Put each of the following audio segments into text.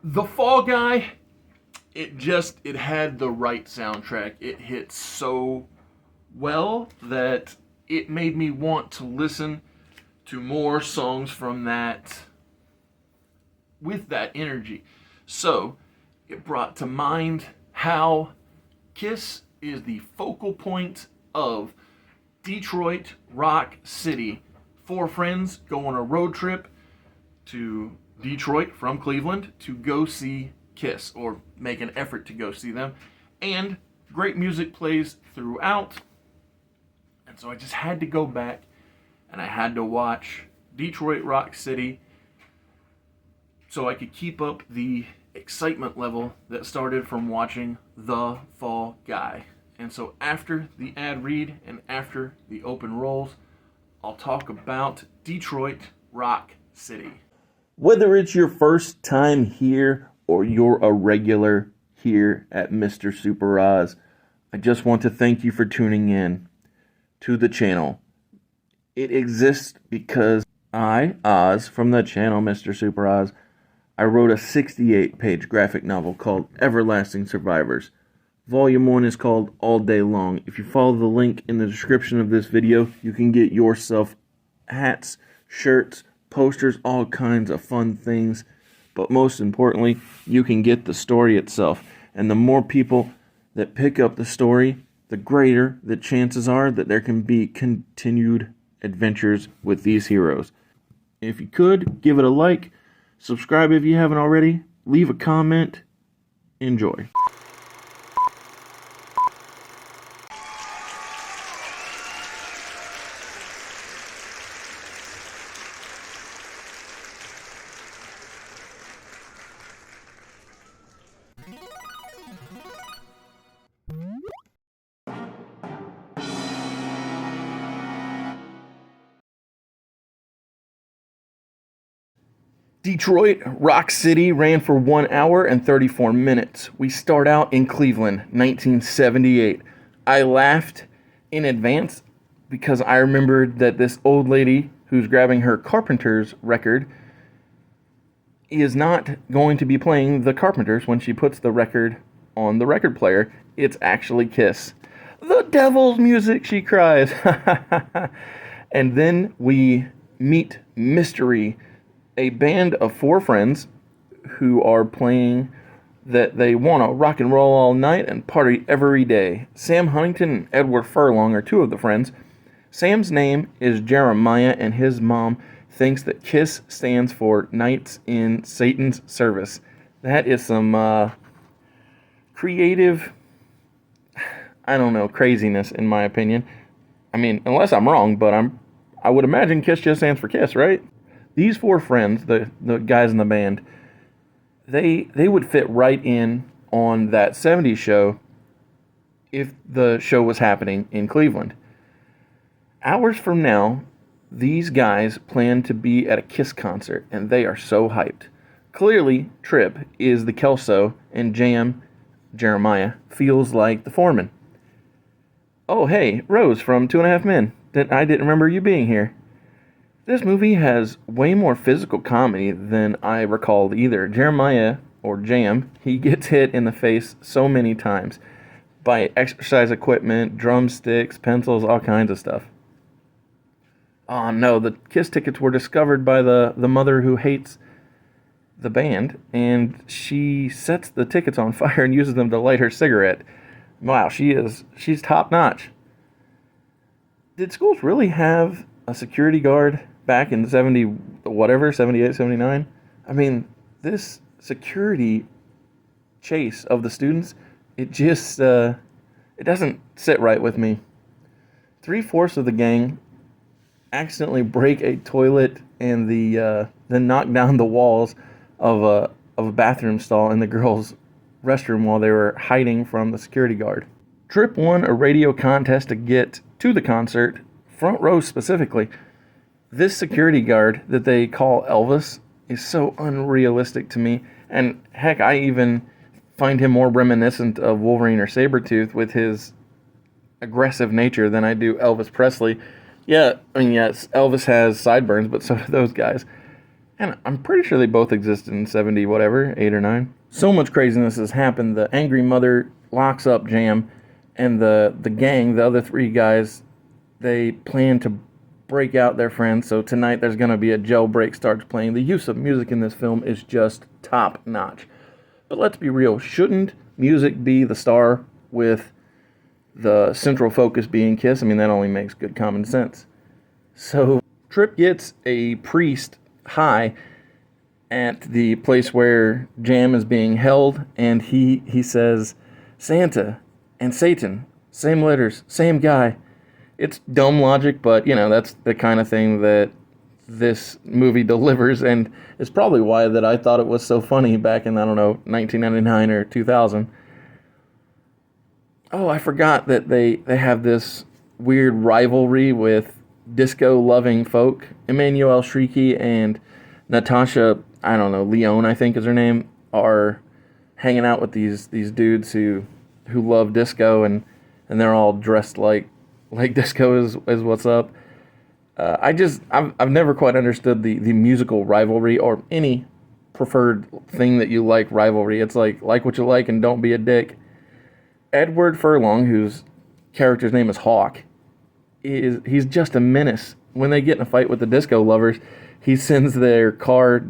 The Fall Guy, it had the right soundtrack. It hit so well that it made me want to listen to more songs from that with that energy. So it brought to mind how Kiss is the focal point of Detroit Rock City. Four friends go on a road trip to Detroit from Cleveland to go see Kiss, or make an effort to go see them. And great music plays throughout. And so I just had to go back and I had to watch Detroit Rock City so I could keep up the excitement level that started from watching The Fall Guy. And so after the ad read and after the open rolls, I'll talk about Detroit Rock City. Whether it's your first time here or you're a regular here at Mr. Super Oz, I just want to thank you for tuning in to the channel. It exists because I, Oz, from the channel Mr. Super Oz, I wrote a 68-page graphic novel called Everlasting Survivors. Volume 1 is called All Day Long. If you follow the link in the description of this video, you can get yourself hats, shirts, posters, all kinds of fun things. But most importantly, you can get the story itself. And the more people that pick up the story, the greater the chances are that there can be continued adventures with these heroes. If you could, give it a like, subscribe if you haven't already, leave a comment, enjoy. Detroit Rock City ran for 1 hour and 34 minutes. We start out in Cleveland, 1978. I laughed in advance because I remembered that this old lady who's grabbing her Carpenters record is not going to be playing the Carpenters when she puts the record on the record player. It's actually Kiss. The devil's music, she cries. And then we meet Mystery, a band of four friends who are playing that they want to rock and roll all night and party every day. Sam Huntington and Edward Furlong are two of the friends. Sam's name is Jeremiah, and his mom thinks that KISS stands for Knights in Satan's Service. That is some creative, craziness in my opinion. I mean, unless I'm wrong, but I would imagine KISS just stands for KISS, right? These four friends, the guys in the band, they would fit right in on that 70s show if the show was happening in Cleveland. Hours from now, these guys plan to be at a KISS concert, and they are so hyped. Clearly, Tripp is the Kelso, and Jeremiah, feels like the foreman. Oh, hey, Rose from Two and a Half Men. I didn't remember you being here. This movie has way more physical comedy than I recalled either. Jeremiah, or Jam, he gets hit in the face so many times by exercise equipment, drumsticks, pencils, all kinds of stuff. Oh no, the KISS tickets were discovered by the mother who hates the band, and she sets the tickets on fire and uses them to light her cigarette. Wow, she's top notch. Did schools really have a security guard back in 78, 79? I mean, this security chase of the students, it just, it doesn't sit right with me. 3/4 of the gang accidentally break a toilet and then knock down the walls of a bathroom stall in the girls' restroom while they were hiding from the security guard. Tripp won a radio contest to get to the concert, front row specifically. This security guard that they call Elvis is so unrealistic to me, and heck, I even find him more reminiscent of Wolverine or Sabretooth with his aggressive nature than I do Elvis Presley. Yeah, I mean, yes, Elvis has sideburns, but so do those guys. And I'm pretty sure they both existed in 70, whatever, 8 or 9. So much craziness has happened. The angry mother locks up Jam, and the gang, the other three guys, they plan to break out their friends. So tonight there's going to be a jailbreak starts playing. The use of music in this film is just top notch. But let's be real, shouldn't music be the star with the central focus being Kiss? I mean, that only makes good common sense. So Trip gets a priest high at the place where Jam is being held, and he says, Santa and Satan, same letters, same guy. It's dumb logic, but that's the kind of thing that this movie delivers, and it's probably why that I thought it was so funny back in, I don't know, 1999 or 2000. Oh, I forgot that they have this weird rivalry with disco-loving folk. Emmanuelle Shrieky and Natasha, I don't know, Leone, I think is her name, are hanging out with these dudes who love disco, and they're all dressed like disco is what's up. I've never quite understood the musical rivalry or any preferred thing that you like rivalry. It's like what you like and don't be a dick. Edward Furlong, whose character's name is Hawk, he's just a menace. When they get in a fight with the disco lovers, he sends their car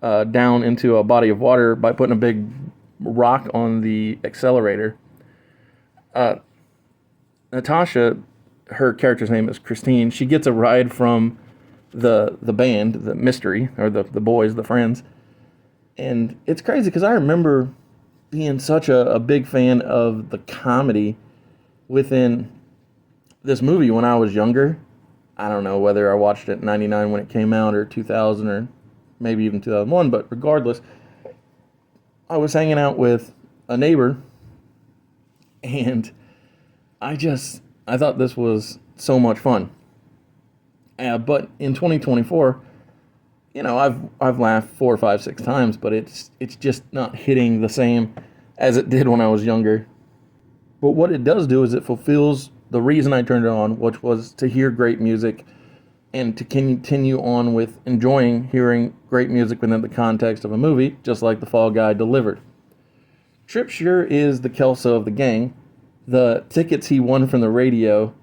down into a body of water by putting a big rock on the accelerator. Natasha, her character's name is Christine. She gets a ride from the band, the Mystery, or the boys, the friends. And it's crazy because I remember being such a big fan of the comedy within this movie when I was younger. I don't know whether I watched it in 99 when it came out or 2000 or maybe even 2001, but regardless, I was hanging out with a neighbor, and I thought this was so much fun. But in 2024, I've laughed 4, 5, 6 times, but it's just not hitting the same as it did when I was younger. But what it does do is it fulfills the reason I turned it on, which was to hear great music and to continue on with enjoying hearing great music within the context of a movie, just like The Fall Guy delivered. Trip sure is the Kelso of the gang. The tickets he won from the radio,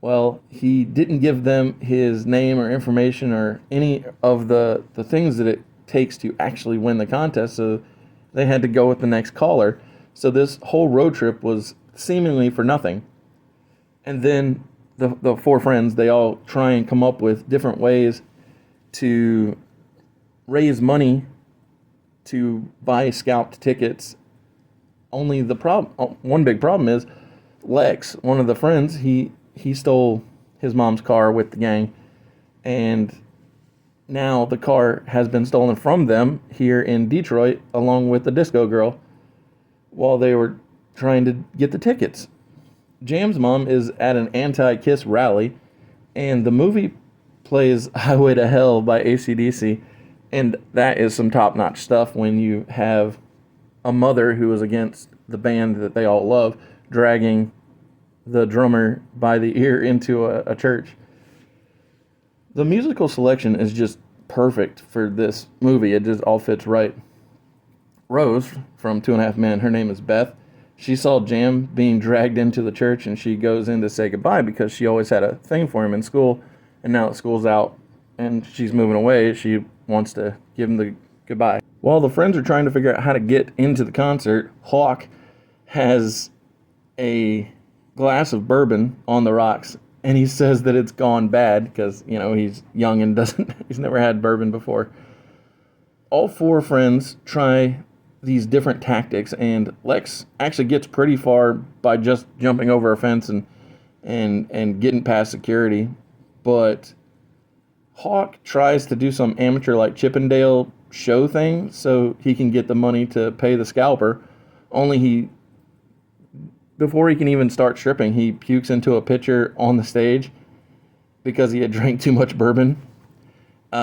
well, he didn't give them his name or information or any of the things that it takes to actually win the contest, so they had to go with the next caller. So this whole road trip was seemingly for nothing. And then the 4 friends, they all try and come up with different ways to raise money to buy scalped tickets. Only one big problem is Lex, one of the friends, he stole his mom's car with the gang, and now the car has been stolen from them here in Detroit along with the disco girl while they were trying to get the tickets. Jam's mom is at an anti-Kiss rally, and the movie plays Highway to Hell by AC/DC, and that is some top-notch stuff when you have a mother who is against the band that they all love dragging the drummer by the ear into a church. The musical selection is just perfect for this movie. It just all fits right. Rose from Two and a Half Men, her name is Beth. She saw Jam being dragged into the church, and she goes in to say goodbye because she always had a thing for him in school, and now that school's out and she's moving away, she wants to give him the goodbye. While the friends are trying to figure out how to get into the concert, Hawk has a glass of bourbon on the rocks, and he says that it's gone bad because, he's young and he's never had bourbon before. All 4 friends try these different tactics, and Lex actually gets pretty far by just jumping over a fence and getting past security. But Hawk tries to do some amateur like Chippendale show thing so he can get the money to pay the scalper. Only before he can even start stripping, he pukes into a pitcher on the stage because he had drank too much bourbon.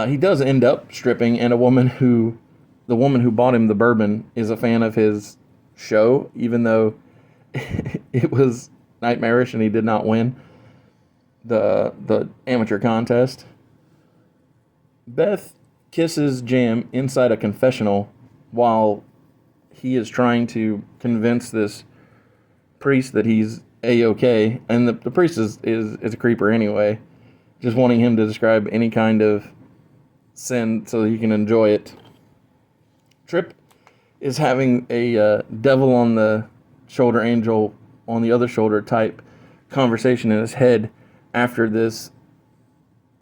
He does end up stripping, and the woman who bought him the bourbon is a fan of his show, even though it was nightmarish and he did not win the amateur contest. Beth kisses Jam inside a confessional while he is trying to convince this priest that he's A-OK. And the priest is a creeper anyway, just wanting him to describe any kind of sin so that he can enjoy it. Trip is having a devil on the shoulder, angel on the other shoulder type conversation in his head after this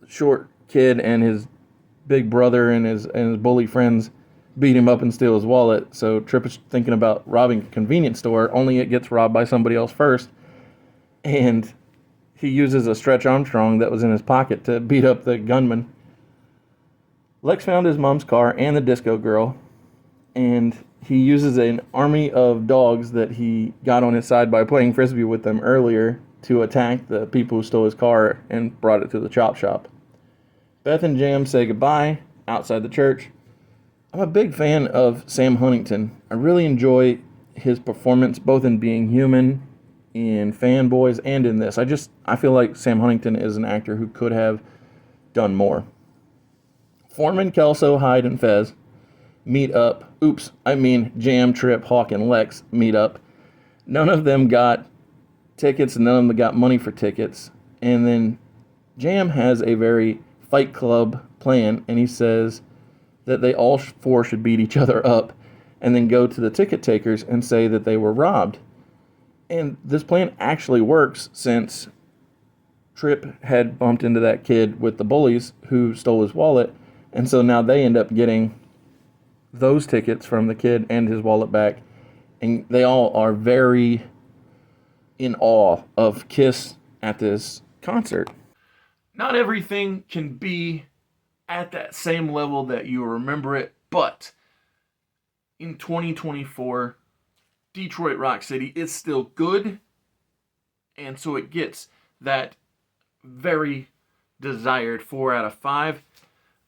short kid and his big brother and his bully friends beat him up and steal his wallet. So Trip is thinking about robbing a convenience store, only it gets robbed by somebody else first. And he uses a Stretch Armstrong that was in his pocket to beat up the gunman. Lex found his mom's car and the disco girl, and he uses an army of dogs that he got on his side by playing frisbee with them earlier to attack the people who stole his car and brought it to the chop shop. Beth and Jam say goodbye outside the church. I'm a big fan of Sam Huntington. I really enjoy his performance, both in Being Human, in Fanboys, and in this. I feel like Sam Huntington is an actor who could have done more. Foreman, Kelso, Hyde, and Fez meet up. Jam, Trip, Hawk, and Lex meet up. None of them got tickets, and none of them got money for tickets. And then Jam has a very Fight Club plan, and he says that they all four should beat each other up and then go to the ticket takers and say that they were robbed. And this plan actually works, since Trip had bumped into that kid with the bullies who stole his wallet, and so now they end up getting those tickets from the kid and his wallet back, and they all are very in awe of Kiss at this concert. Not everything can be at that same level that you remember it, but in 2024, Detroit Rock City is still good, and so it gets that very desired 4 out of 5.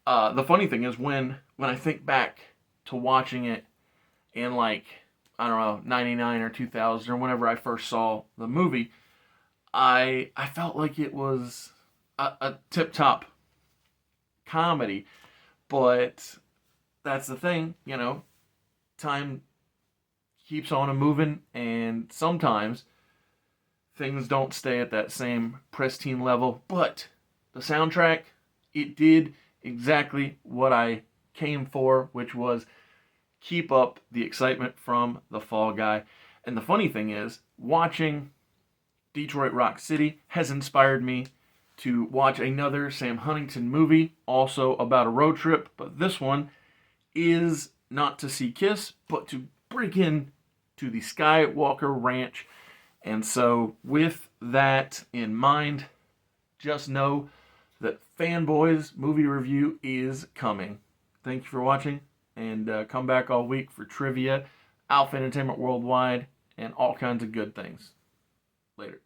The funny thing is, when I think back to watching it in, I don't know, 99 or 2000 or whenever I first saw the movie, I felt like it was a tip-top comedy. But that's the thing, time keeps on a moving, and sometimes things don't stay at that same pristine level. But the soundtrack, it did exactly what I came for, which was keep up the excitement from the Fall Guy. And the funny thing is, watching Detroit Rock City has inspired me to watch another Sam Huntington movie, also about a road trip, but this one is not to see Kiss, but to break in to the Skywalker Ranch. And so with that in mind, just know that Fanboys movie review is coming. Thank you for watching, and come back all week for trivia, Alpha Entertainment Worldwide, and all kinds of good things. Later.